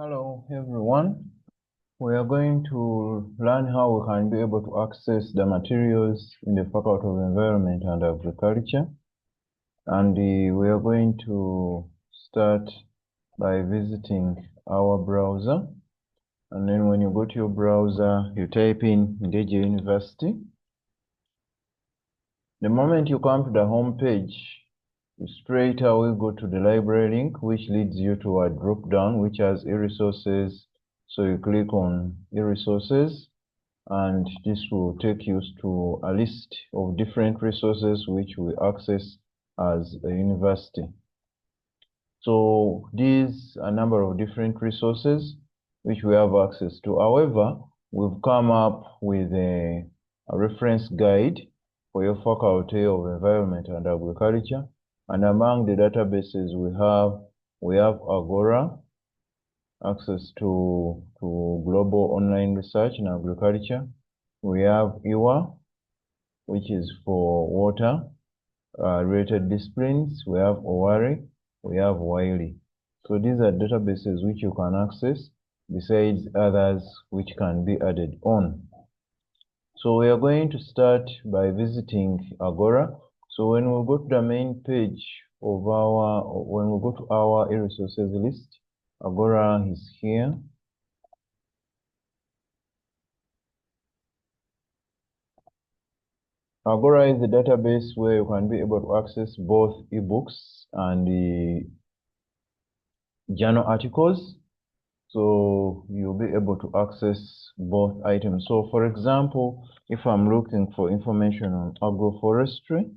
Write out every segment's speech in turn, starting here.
Hello everyone. We are going to learn how we can be able to access the materials in the Faculty of Environment and Agriculture. And we are going to start by visiting our browser. And then when you go to your browser, you type in Ndejje University. The moment you come to the home page, you straight away go to the library link, which leads you to a drop down which has eResources. So you click on eResources, and this will take you to a list of different resources which we access as a university. So these are a number of different resources which we have access to. However, we've come up with a reference guide for your Faculty of Environment and Agriculture. And among the databases we have Agora, access to global online research in agriculture. We have IWA, which is for water related disciplines. We have OWARI, we have Wiley. So these are databases which you can access, besides others which can be added on. So we are going to start by visiting Agora. So when we go to the main page of when we go to our eResources list, Agora is here. Agora is the database where you can be able to access both ebooks and the journal articles. So you'll be able to access both items. So for example, if I'm looking for information on agroforestry,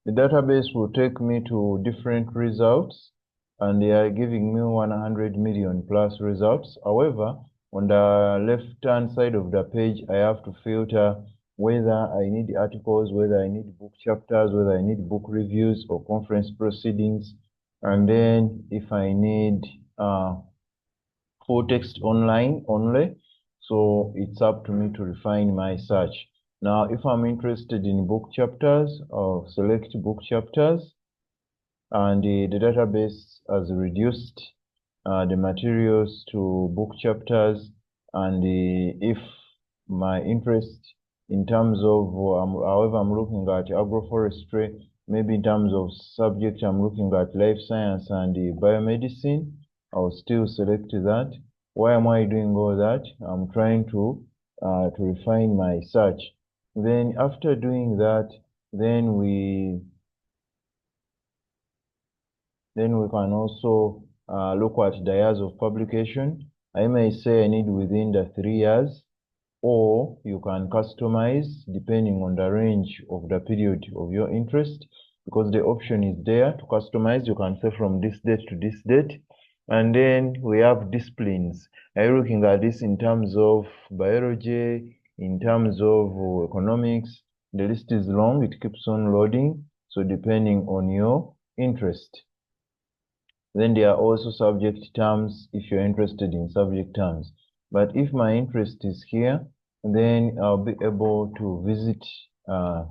the database will take me to different results, and they are giving me 100 million plus results. However, on the left-hand side of the page, I have to filter whether I need articles, whether I need book chapters, whether I need book reviews or conference proceedings, and then if I need full text online only. So it's up to me to refine my search. Now, if I'm interested in book chapters, I'll select book chapters, and the database has reduced the materials to book chapters. And if my interest in terms of, however, I'm looking at agroforestry, maybe in terms of subject, I'm looking at life science and biomedicine, I'll still select that. Why am I doing all that? I'm trying to refine my search. Then after doing that, then we can also look at the years of publication. I may say I need within the 3 years, or you can customize depending on the range of the period of your interest, because the option is there to customize. You can say from this date to this date. And then we have disciplines. Are you looking at this in terms of biology, in terms of economics? The list is long, it keeps on loading. So depending on your interest. Then there are also subject terms if you're interested in subject terms. But if my interest is here, then I'll be able to visit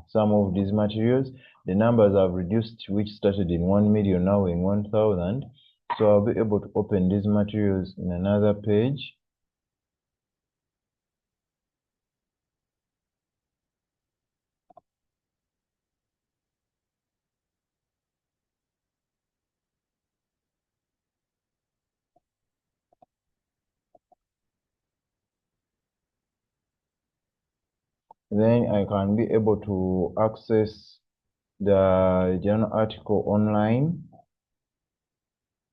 some of these materials. The numbers have reduced, which started in 1 million, now in 1,000. So I'll be able to open these materials in another page. Then I can be able to access the journal article online.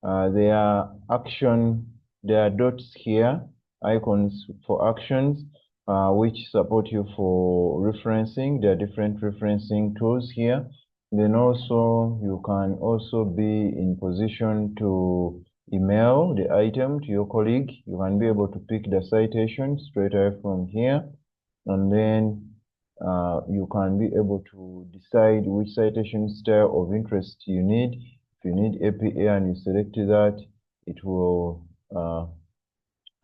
There are dots here, icons for actions, which support you for referencing. There are different referencing tools here. Then also, you can also be in position to email the item to your colleague. You can be able to pick the citation straight away from here. And then you can be able to decide which citation style of interest you need. If you need APA and you select that, it will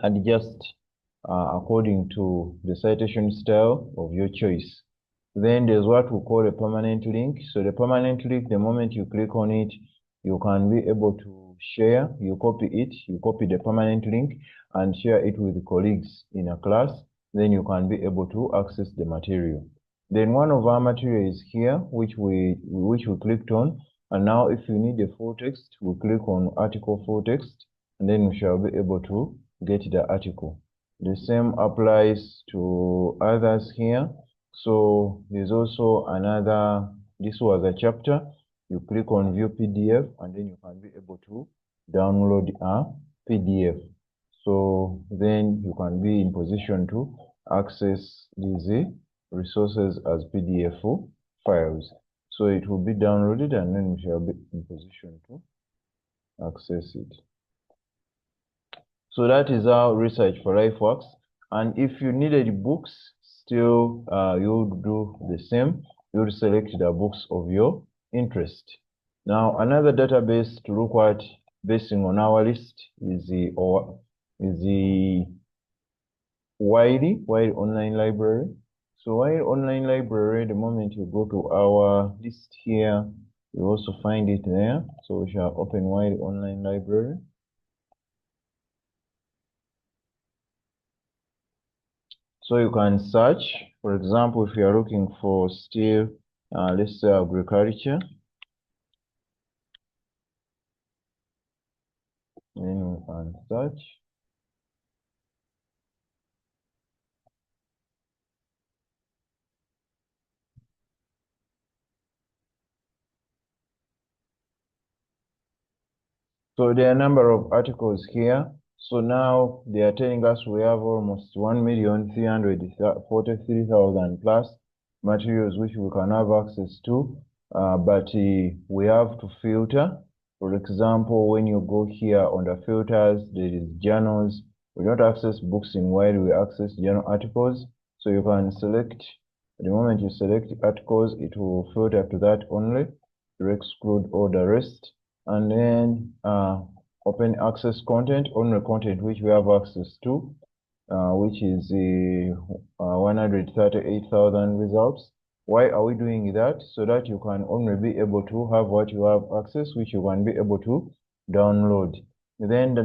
adjust according to the citation style of your choice. Then there's what we call a permanent link. So the permanent link, the moment you click on it, you can be able to share, you copy the permanent link and share it with colleagues in a class. Then you can be able to access the material. Then one of our materials here, which we clicked on, and now if you need the full text, we click on article full text, and then we shall be able to get the article. The same applies to others here. So there's also another, this was a chapter. You click on view PDF, and then you can be able to download a PDF. So then you can be in position to access these resources as PDF files. So it will be downloaded and then we shall be in position to access it. So that is how Research for Life works. And if you needed books, still you would do the same. You would select the books of your interest. Now, another database to look at based on our list is the Wiley Online Library. So Wiley Online Library, the moment you go to our list here, you also find it there. So we shall open Wiley Online Library. So you can search, for example, if you are looking for still, let's say agriculture, then you can search. So there are a number of articles here. So now they are telling us we have almost 1,343,000 plus materials which we can have access to, but we have to filter. For example, when you go here under filters, there is journals. We don't access books in while we access journal articles. So you can select, the moment you select articles, it will filter to that only, to exclude all the rest. And then open access content, only content which we have access to, which is 138,000 results. Why are we doing that? So that you can only be able to have what you have access, which you can be able to download. Then the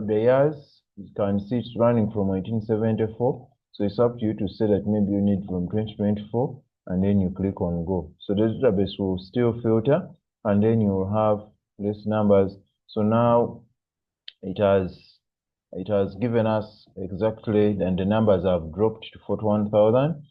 years, you can see it's running from 1974. So it's up to you to say that maybe you need from 2024, and then you click on go. So the database will still filter, and then you will have less numbers. So now it has given us exactly, and the numbers have dropped to 41,000.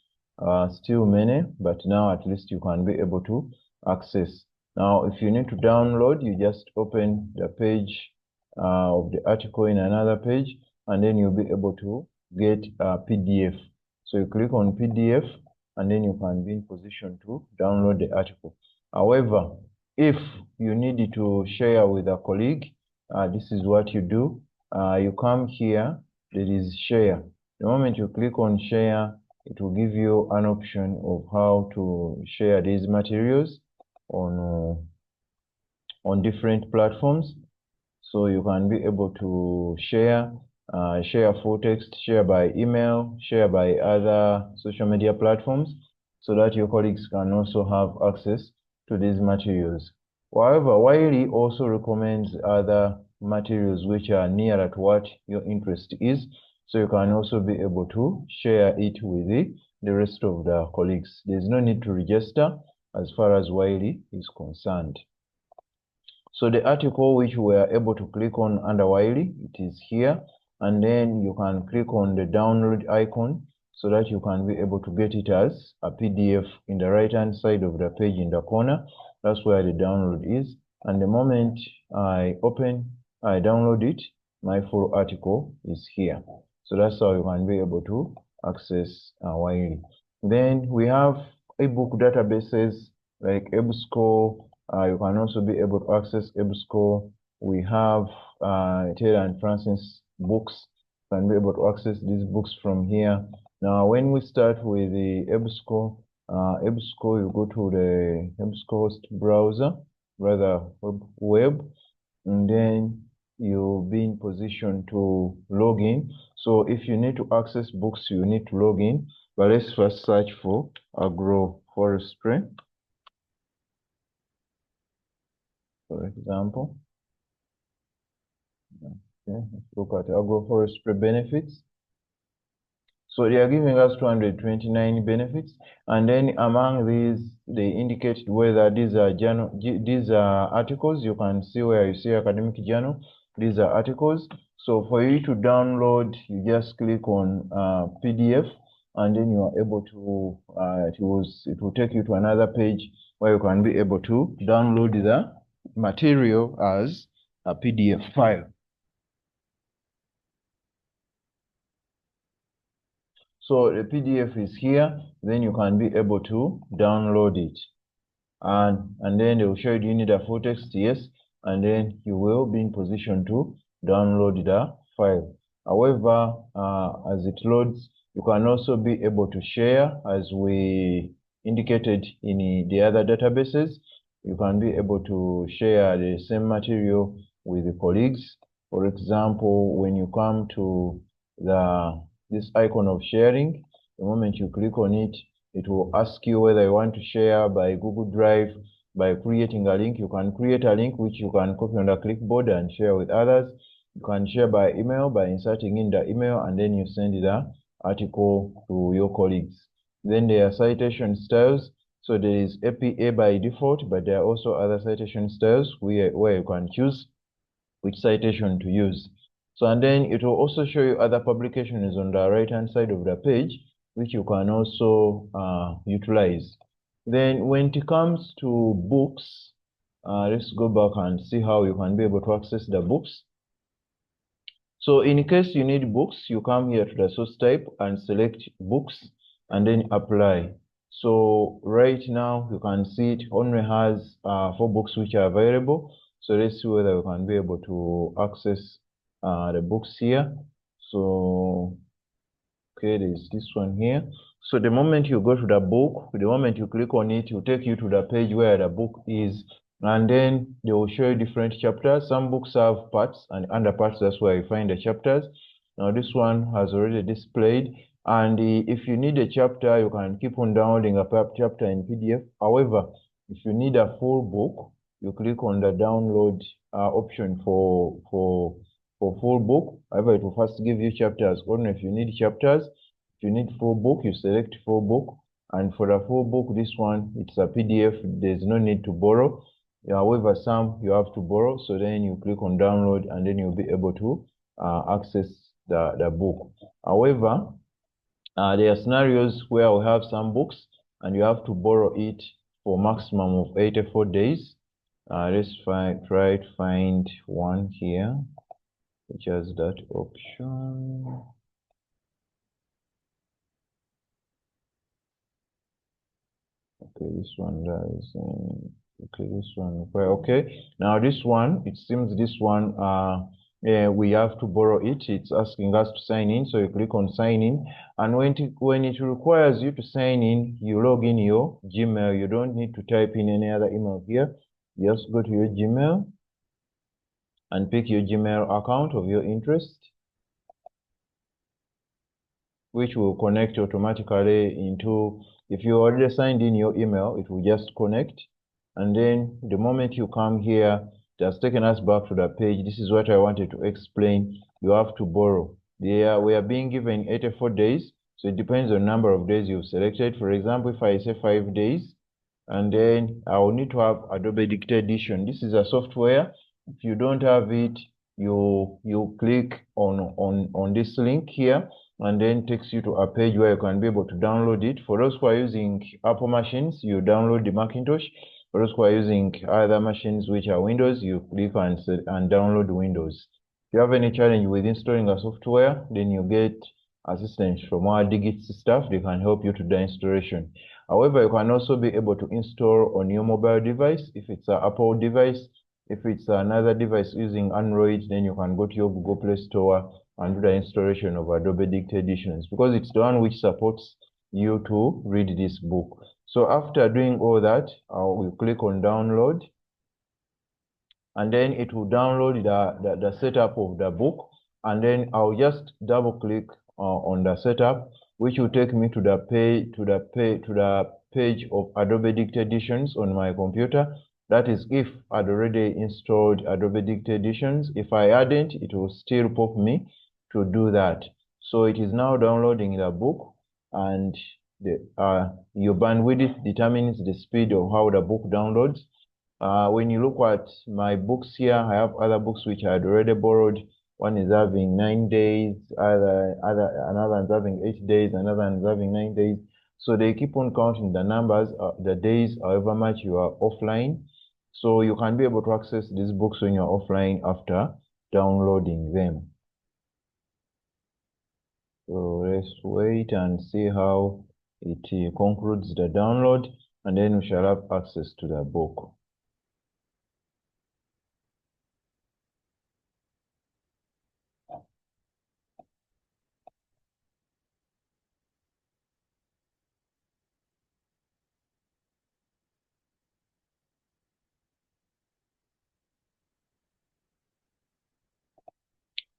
Still many, but now at least you can be able to access. Now, if you need to download, you just open the page of the article in another page, and then you'll be able to get a PDF. So you click on PDF, and then you can be in position to download the article. However, if you need to share with a colleague, this is what you do. You come here, there is share. The moment you click on share, it will give you an option of how to share these materials on different platforms. So you can be able to share full text, share by email, share by other social media platforms, so that your colleagues can also have access to these materials. However, Wiley also recommends other materials which are nearer to what your interest is, so you can also be able to share it with the rest of the colleagues. There's no need to register as far as Wiley is concerned. So the article which we are able to click on under Wiley, it is here, and then you can click on the download icon so that you can be able to get it as a PDF in the right-hand side of the page in the corner. That's where the download is. And the moment I download it, my full article is here. So that's how you can be able to access Wiley. Then we have ebook databases like EBSCO. You can also be able to access EBSCO. We have Taylor and Francis books. You can be able to access these books from here. Now, when we start with the EBSCO, you go to the EBSCO host browser, rather web, and then you'll be in position to log in. So if you need to access books, you need to log in. But let's first search for agroforestry, for example. Okay, let's look at agroforestry benefits. So they are giving us 229 benefits, and then among these, they indicate whether these are articles. You can see where you see academic journal. These are articles. So for you to download, you just click on PDF, and then you are able to. It will take you to another page where you can be able to download the material as a PDF file. So the PDF is here, then you can be able to download it. And then they will show you, do you need a full text? Yes. And then you will be in position to download the file. However, as it loads, you can also be able to share, as we indicated in the other databases. You can be able to share the same material with the colleagues. For example, when you come to this icon of sharing, the moment you click on it, it will ask you whether you want to share by Google Drive, by creating a link. You can create a link which you can copy on the clipboard and share with others. You can share by email by inserting in the email, and then you send the article to your colleagues. Then there are citation styles. So there is APA by default, but there are also other citation styles where you can choose which citation to use. So, and then it will also show you other publications on the right-hand side of the page, which you can also utilize. Then when it comes to books, let's go back and see how you can be able to access the books. So in case you need books, you come here to the source type and select books and then apply. So right now you can see it only has 4 books which are available. So let's see whether we can be able to access the books here. So, okay, there's this one here. So the moment you go to the book, the moment you click on it, it will take you to the page where the book is. And then they will show you different chapters. Some books have parts, and under parts, that's where you find the chapters. Now this one has already displayed. And if you need a chapter, you can keep on downloading a chapter in PDF. However, if you need a full book, you click on the download option for full book. However, it will first give you chapters. Only if you need chapters. If you need full book, you select full book. And for the full book, this one, it's a PDF. There's no need to borrow. However, some you have to borrow. So then you click on download, and then you'll be able to access the book. However, there are scenarios where we have some books and you have to borrow it for maximum of 84 days. Let's try to find one here which has that option. Okay, this one does. Okay, this one. Okay, now this one, it seems this one, we have to borrow it. It's asking us to sign in, so you click on sign in. And when it requires you to sign in, you log in your Gmail. You don't need to type in any other email here. Just go to your Gmail and pick your Gmail account of your interest, which will connect automatically into, if you already signed in your email, it will just connect. And then the moment you come here, it has taken us back to the page. This is what I wanted to explain. You have to borrow. We are being given 84 days. So it depends on the number of days you've selected. For example, if I say 5 days, and then I will need to have Adobe Dictate Edition. This is a software. If you don't have it, you click on this link here, and then takes you to a page where you can be able to download it. For those who are using Apple machines, you download the Macintosh. For those who are using other machines which are Windows, you click and download Windows. If you have any challenge with installing a software, then you get assistance from our Digits staff. They can help you to the installation. However, you can also be able to install on your mobile device. If it's an Apple device, if it's another device using Android, then you can go to your Google Play Store and do the installation of Adobe Dictate Editions, because it's the one which supports you to read this book. So after doing all that, we'll click on download, and then it will download the setup of the book. and then I'll just double click on the setup, which will take me to the page of Adobe Dictate Editions on my computer. That is if I'd already installed Adobe Dictate Editions. If I hadn't, it will still pop me to do that. So it is now downloading the book, and your bandwidth determines the speed of how the book downloads. When you look at my books here, I have other books which I had already borrowed. One is having 9 days, another one's having 8 days, another one's having 9 days. So they keep on counting the numbers, the days, however much you are offline. So you can be able to access these books when you're offline after downloading them. So let's wait and see how it concludes the download, and then we shall have access to the book.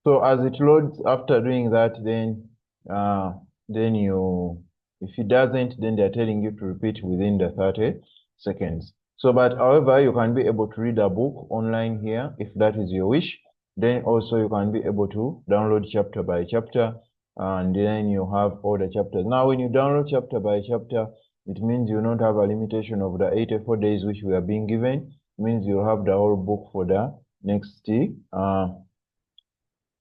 So as it loads, after doing that, then if it doesn't, then they're telling you to repeat within the 30 seconds. So, but however, you can be able to read a book online here if that is your wish. Then also you can be able to download chapter by chapter, and then you have all the chapters. Now, when you download chapter by chapter, it means you don't have a limitation of the 84 days which we are being given. It means you'll have the whole book for the next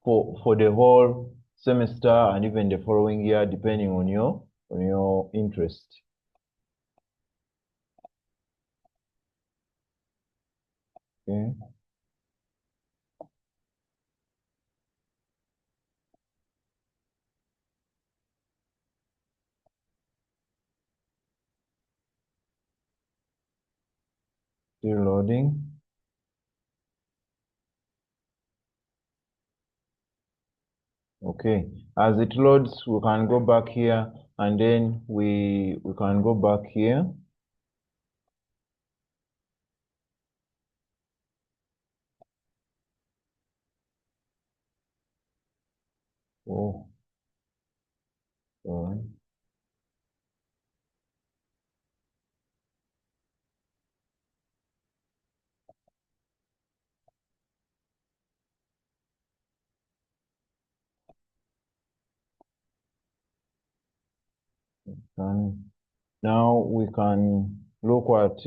for the whole semester and even the following year, depending on your interest. Okay. Still loading. Okay. As it loads, we can go back here, and then we can go back here. Oh, sorry. Now we can look at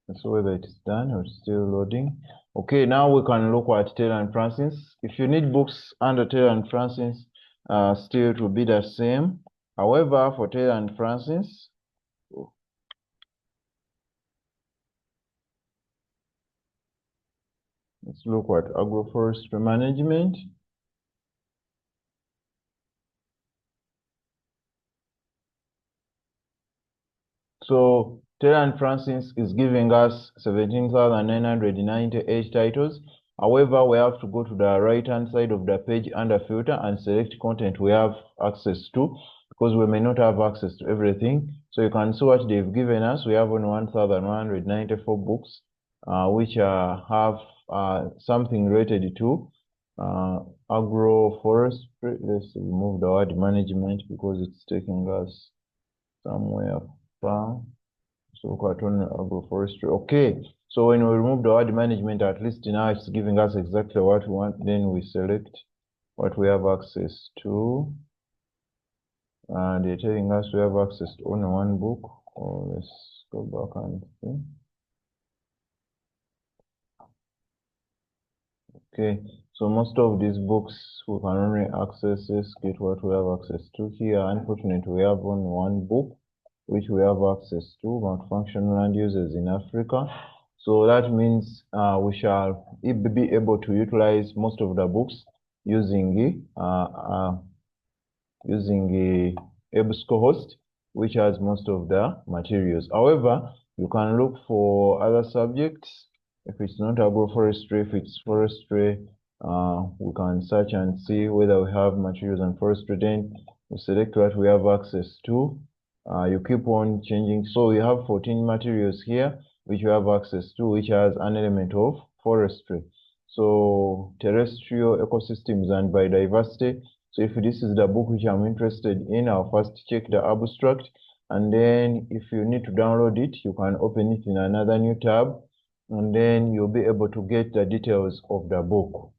let's see whether it's done or it's still loading. Okay, now we can look at Taylor and Francis. If you need books under Taylor and Francis, still it will be the same. However, for Taylor and Francis, let's look at agroforestry management. So Taylor and Francis is giving us 17,998 titles. However, we have to go to the right-hand side of the page under filter and select content we have access to, because we may not have access to everything. So you can see what they've given us. We have only 1,194 books, which have something related to agroforestry. Let's remove the word management because it's taking us somewhere far. So cartoon agroforestry. Okay. So when we remove the word management, at least now it's giving us exactly what we want. Then we select what we have access to. And they're telling us we have access to only one book. Oh, let's go back and see. Okay, so most of these books we can only access this, get what we have access to here. Unfortunately, we have only one book which we have access to, multifunctional land uses in Africa. So that means we shall be able to utilize most of the books using using EBSCO host, which has most of the materials. However, you can look for other subjects. If it's not agroforestry, if it's forestry, we can search and see whether we have materials on forestry. Then we select what we have access to. You keep on changing. So we have 14 materials here, which you have access to, which has an element of forestry. So terrestrial ecosystems and biodiversity. So if this is the book which I'm interested in, I'll first check the abstract. And then if you need to download it, you can open it in another new tab. And then you'll be able to get the details of the book.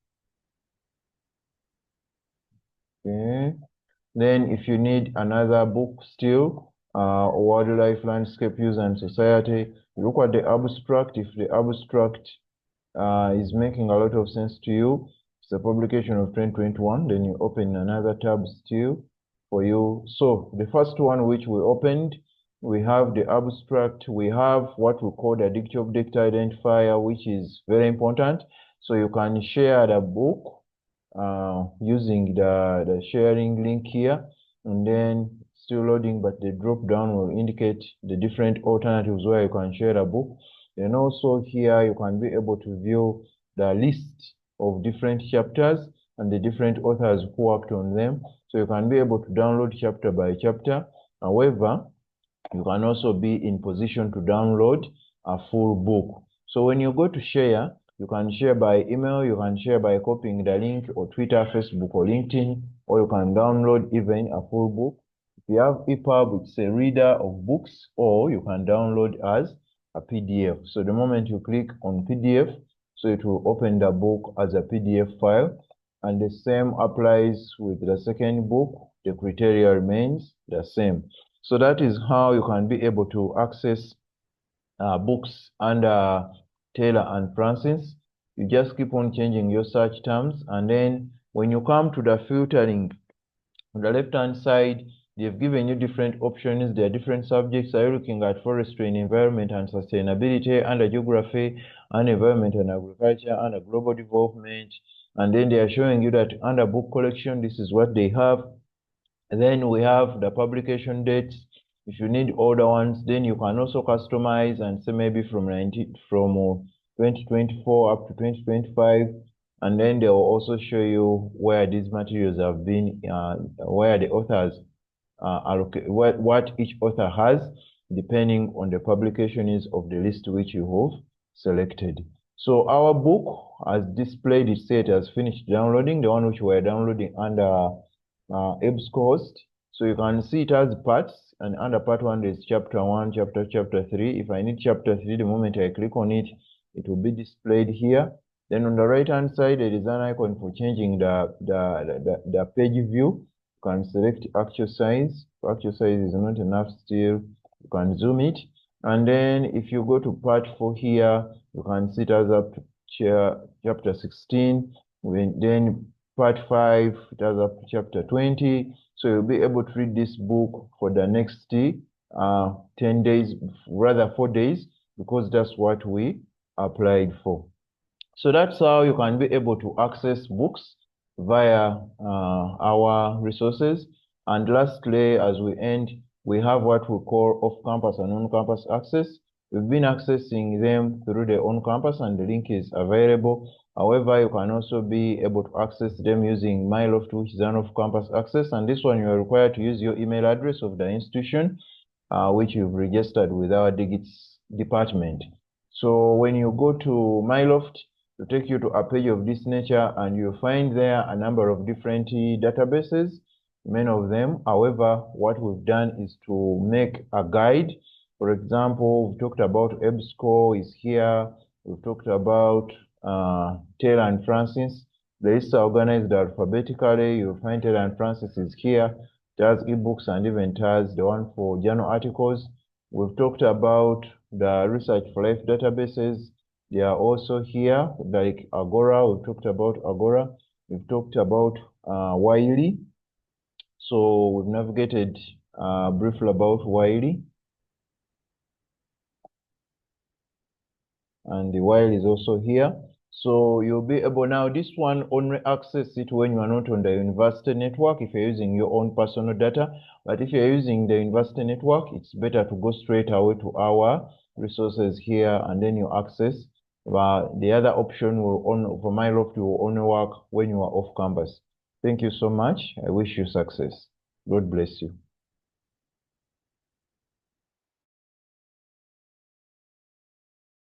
Okay. Then if you need another book still, Wildlife, Landscape Use and Society, look at the abstract. If the abstract is making a lot of sense to you, it's a publication of 2021, then you open another tab still for you. So the first one which we opened, we have the abstract, we have what we call the object identifier, which is very important. So you can share the book using the sharing link here, and then still loading, but the drop down will indicate the different alternatives where you can share a book. And also here you can be able to view the list of different chapters and the different authors who worked on them. So you can be able to download chapter by chapter. However, you can also be in position to download a full book. So when you go to share, you can share by email, you can share by copying the link, or Twitter, Facebook, or LinkedIn, or you can download even a full book. If you have EPUB, it's a reader of books, or you can download as a PDF. So the moment you click on PDF, so it will open the book as a PDF file. And the same applies with the second book. The criteria remains the same. So that is how you can be able to access books under Taylor and Francis. You just keep on changing your search terms, and then when you come to the filtering, on the left-hand side, they've given you different options. There are different subjects. Are you looking at forestry and environment and sustainability, under geography and environment and agriculture, under global development? And then they are showing you that under book collection, this is what they have. And then we have the publication dates. If you need older ones, then you can also customize and say maybe from 2024 up to 2025. And then they will also show you where these materials have been, where the authors are, what each author has, depending on the publication is of the list which you have selected. So our book has displayed, it said it has finished downloading, the one which we are downloading under eResources. So you can see it has parts, and under part 1 there's chapter 1, chapter 3. If I need chapter 3, the moment I click on it, it will be displayed here. Then on the right hand side, there is an icon for changing the page view. You can select actual size. If actual size is not enough still, you can zoom it. And then if you go to part 4 here, you can see it has up to chapter 16. Then part 5, it has up to chapter 20. So you'll be able to read this book for the next 10 days, rather 4 days, because that's what we applied for. So that's how you can be able to access books via our resources. And lastly, as we end, we have what we call off-campus and on-campus access. We've been accessing them through the on-campus, and the link is available. However, you can also be able to access them using MyLoft, which is an off-campus access. And this one, you are required to use your email address of the institution, which you've registered with our Digits department. So when you go to MyLoft, to take you to a page of this nature, and you'll find there a number of different databases, many of them. However, what we've done is to make a guide. For example, we've talked about EBSCO is here. We've talked about Taylor and Francis. The lists are organized alphabetically. You'll find Taylor and Francis is here. It has ebooks and even has the one for journal articles. We've talked about the Research for Life databases. They are also here, like Agora. We've talked about Agora. We've talked about Wiley. So we've navigated briefly about Wiley. And the Wiley is also here. So you'll be able now, this one only access it when you are not on the university network, if you're using your own personal data. But if you're using the university network, it's better to go straight away to our resources here, and then you access. The other option will for MyLoft will only work when you are off campus. Thank you so much. I wish you success. God bless you.